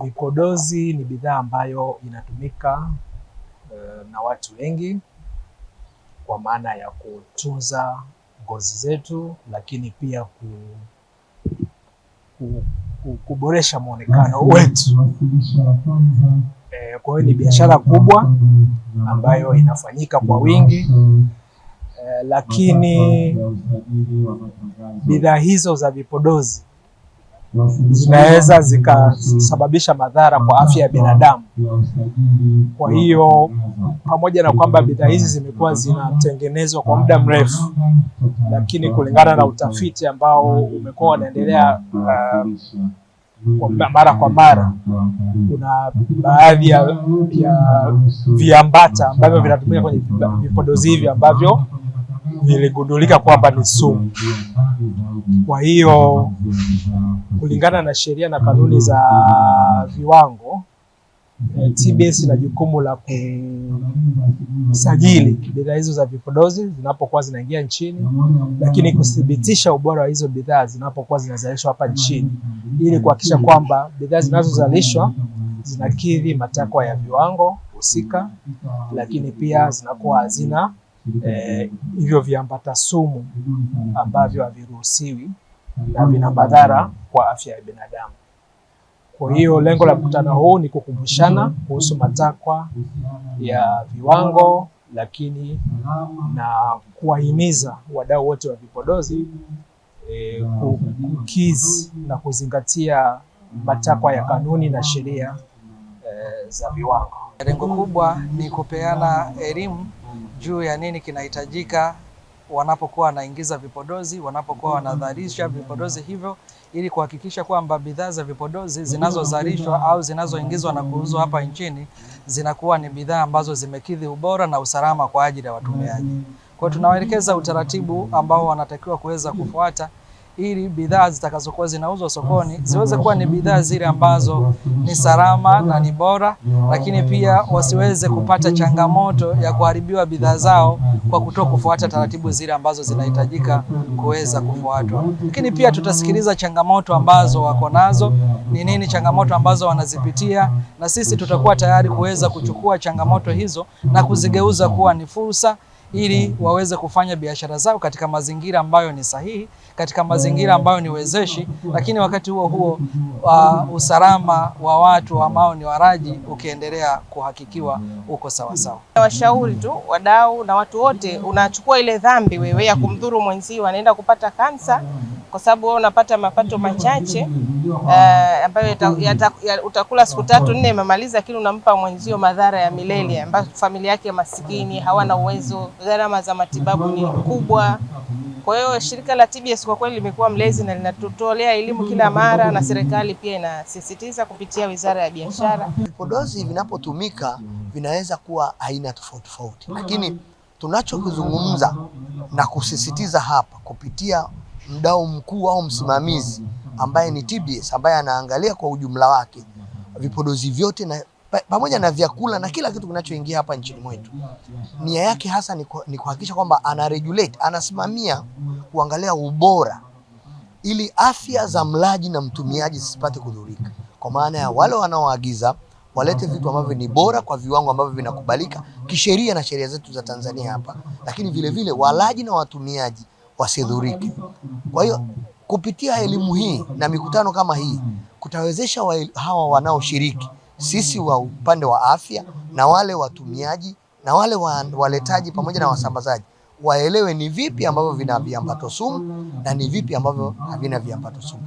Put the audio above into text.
Vipodozi ni bidhaa ambayo inatumika na watu wengi kwa maana ya kutunza ngozi zetu, lakini pia kuboresha muonekano wetu. Kwa hiyo ni biashara kubwa ambayo inafanyika kwa wingi, lakini bidhaa hizo za vipodozi zinaweza zikasababisha madhara kwa afya ya binadamu. Kwa hiyo pamoja na kwamba bidhaa hizi zimekuwa zinatengenezwa kwa muda mrefu, lakini kulingana na utafiti ambao umekuwa unaendelea mara kwa mara, kuna baadhi ya viambata ambavyo vinatumika kwenye vipodozi hivi ambavyo viligundulika kwamba ni sumu. Kwa hiyo kulingana na sheria na kanuni za viwango, TBS ina jukumu la kusajili bidhaa hizo za vipodozi zinapokuwa zinaingia nchini, lakini kuthibitisha ubora wa hizo bidhaa zinapokuwa zinazalishwa hapa nchini, ili kuhakikisha kwamba bidhaa zinazozalishwa zinakidhi matakwa ya viwango husika, lakini pia zinakuwa hazina hivyo viambata sumu ambavyo haviruhusiwi na vina madhara kwa afya ya binadamu. Kwa hiyo lengo la mkutano huu ni kukumbushana kuhusu matakwa ya viwango, lakini na kuwahimiza wadau wote wa vipodozi kukidhi na kuzingatia matakwa ya kanuni na sheria za viwango. Lengo kubwa ni kupeana elimu juu ya nini kinahitajika wanapokuwa wanaingiza vipodozi, wanapokuwa wanadharisha vipodozi hivyo, ili kuhakikisha kwamba bidhaa za vipodozi zinazozalishwa au zinazoingizwa na kuuzwa hapa nchini zinakuwa ni bidhaa ambazo zimekidhi ubora na usalama kwa ajili ya watumiaji. Kwa hiyo tunawaelekeza utaratibu ambao wanatakiwa kuweza kufuata ili bidhaa zitakazokuwa zinauzwa sokoni ziweze kuwa ni bidhaa zile ambazo ni salama na ni bora, lakini pia wasiweze kupata changamoto ya kuharibiwa bidhaa zao kwa kutokufuata taratibu zile ambazo zinahitajika kuweza kufuatwa. Lakini pia tutasikiliza changamoto ambazo wako nazo, ni nini changamoto ambazo wanazipitia, na sisi tutakuwa tayari kuweza kuchukua changamoto hizo na kuzigeuza kuwa ni fursa, ili waweze kufanya biashara zao katika mazingira ambayo ni sahihi, katika mazingira ambayo ni wezeshi, lakini wakati huo huo usalama wa watu ambao ni waraji ukiendelea kuhakikiwa uko sawa sawa. Washauri tu wadau na watu wote, unachukua ile dhambi wewe ya kumdhuru mwenzio, anaenda kupata kansa kwa sababu wewe unapata mapato machache ambayo utakula siku 3-4 umemaliza, lakini unampa mwenzio madhara ya milele ambayo familia yake maskini, hawana uwezo, gharama za matibabu ni kubwa. Kwa hiyo shirika la TBS kwa kweli limekuwa mlezi na linatutolea elimu kila mara, na serikali pia inasisitiza kupitia Wizara ya Biashara. Vipodozi vinapotumika vinaweza kuwa aina tofauti, lakini tunachokizungumza na kusisitiza hapa kupitia mdau mkuu au msimamizi ambaye ni TBS, ambaye anaangalia kwa ujumla wake vipodozi vyote na pamoja na vyakula na kila kitu kinachoingia hapa nchini mwetu, nia yake hasa ni kuhakikisha kwamba ana regulate, anasimamia kuangalia ubora, ili afya za mlaji na mtumiaji zisipate kudhurika. Kwa maana ya wale wanaoagiza walete vitu ambavyo ni bora kwa viwango ambavyo vinakubalika kisheria na sheria zetu za Tanzania hapa, lakini vile vile walaji na watumiaji wasidhurike. Kwa hiyo kupitia elimu hii na mikutano kama hii kutawezesha hawa wanaoshiriki, sisi wa upande wa afya na wale watumiaji na wale waletaji pamoja na wasambazaji, waelewe ni vipi ambavyo vina viambato sumu na ni vipi ambavyo havina viambato sumu.